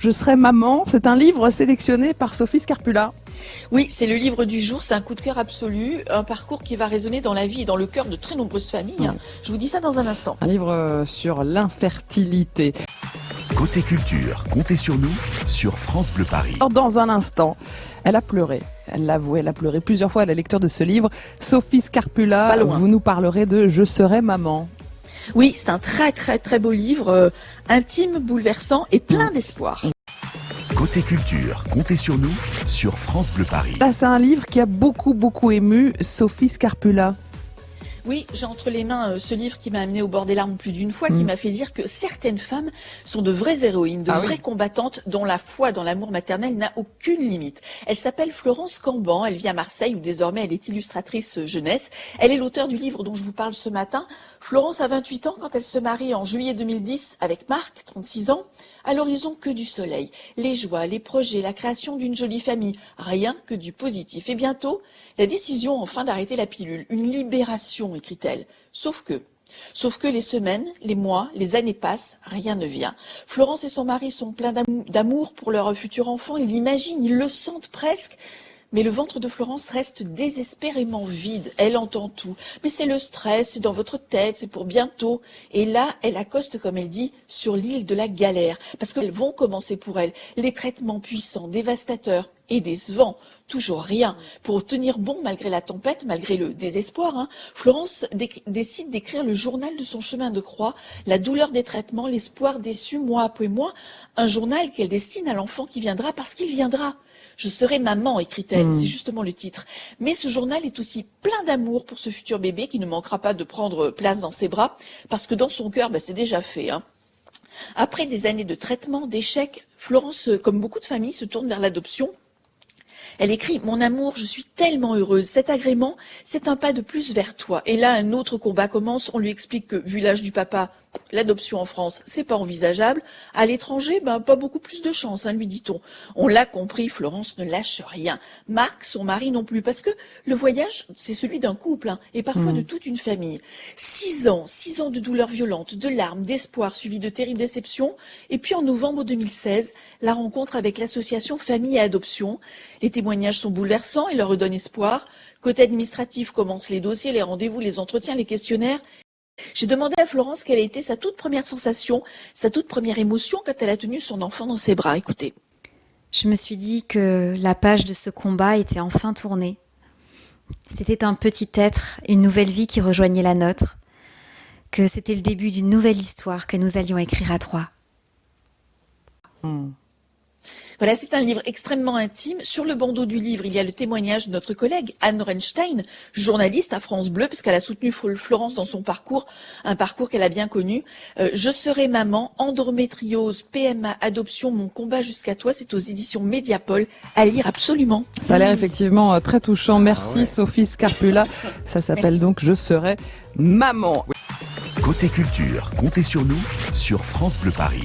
Je serai maman. C'est un livre sélectionné par Sophie Scarpula. Oui, c'est le livre du jour, c'est un coup de cœur absolu, un parcours qui va résonner dans la vie et dans le cœur de très nombreuses familles. Je vous dis ça dans un instant. Un livre sur l'infertilité. Côté culture, comptez sur nous, sur France Bleu Paris. Alors, dans un instant, elle a pleuré. Elle l'avoue, elle a pleuré plusieurs fois à la lecture de ce livre. Sophie Scarpula, vous nous parlerez de Je serai maman. Oui, c'est un très beau livre, intime, bouleversant et plein d'espoir. Côté culture, comptez sur nous, sur France Bleu Paris. Là, c'est un livre qui a beaucoup ému Sophie Scarpula. Oui, j'ai entre les mains ce livre qui m'a amené au bord des larmes plus d'une fois, qui m'a fait dire que certaines femmes sont de vraies héroïnes, de vraies combattantes dont la foi dans l'amour maternel n'a aucune limite. Elle s'appelle Florence Camban, elle vit à Marseille où désormais elle est illustratrice jeunesse. Elle est l'auteur du livre dont je vous parle ce matin. Florence a 28 ans quand elle se marie en juillet 2010 avec Marc, 36 ans. À l'horizon que du soleil, les joies, les projets, la création d'une jolie famille, rien que du positif. Et bientôt, la décision enfin d'arrêter la pilule, une libération, écrit-elle. Sauf que les semaines, les mois, les années passent, rien ne vient. Florence et son mari sont pleins d'amour pour leur futur enfant, ils l'imaginent, ils le sentent presque. Mais le ventre de Florence reste désespérément vide. Elle entend tout. Mais c'est le stress, c'est dans votre tête, c'est pour bientôt. Et là, elle accoste, comme elle dit, sur l'île de la galère. Parce qu'elles vont commencer pour elle les traitements puissants, dévastateurs et décevants. Toujours rien. Pour tenir bon malgré la tempête, malgré le désespoir, Florence décide d'écrire le journal de son chemin de croix, la douleur des traitements, l'espoir déçu mois après mois. Un journal qu'elle destine à l'enfant qui viendra parce qu'il viendra. Je serai maman, écrit-elle, c'est justement le titre. Mais ce journal est aussi plein d'amour pour ce futur bébé qui ne manquera pas de prendre place dans ses bras, parce que dans son cœur, c'est déjà fait. Après des années de traitement, d'échecs, Florence, comme beaucoup de familles, se tourne vers l'adoption. Elle écrit « Mon amour, je suis tellement heureuse. Cet agrément, c'est un pas de plus vers toi. » Et là, un autre combat commence. On lui explique que, vu l'âge du papa, l'adoption en France, c'est pas envisageable. À l'étranger, pas beaucoup plus de chance, lui dit-on. On l'a compris, Florence ne lâche rien. Marc, son mari non plus, parce que le voyage, c'est celui d'un couple, et parfois de toute une famille. 6 ans de douleurs violentes, de larmes, d'espoir, suivis de terribles déceptions. Et puis en novembre 2016, la rencontre avec l'association Famille et Adoption. Les témoignages sont bouleversants et leur redonnent espoir. Côté administratif, commencent les dossiers, les rendez-vous, les entretiens, les questionnaires. J'ai demandé à Florence quelle a été sa toute première sensation, sa toute première émotion quand elle a tenu son enfant dans ses bras. Écoutez. Je me suis dit que la page de ce combat était enfin tournée. C'était un petit être, une nouvelle vie qui rejoignait la nôtre, que c'était le début d'une nouvelle histoire que nous allions écrire à 3. Voilà, c'est un livre extrêmement intime. Sur le bandeau du livre, il y a le témoignage de notre collègue Anne Renstein, journaliste à France Bleu, puisqu'elle a soutenu Florence dans son parcours, un parcours qu'elle a bien connu. Je serai maman, endométriose, PMA, adoption, mon combat jusqu'à toi. C'est aux éditions Mediapol. À lire absolument. Ça a l'air effectivement très touchant. Merci Sophie Scarpula. Ça s'appelle donc Je serai maman. Côté culture, comptez sur nous, sur France Bleu Paris.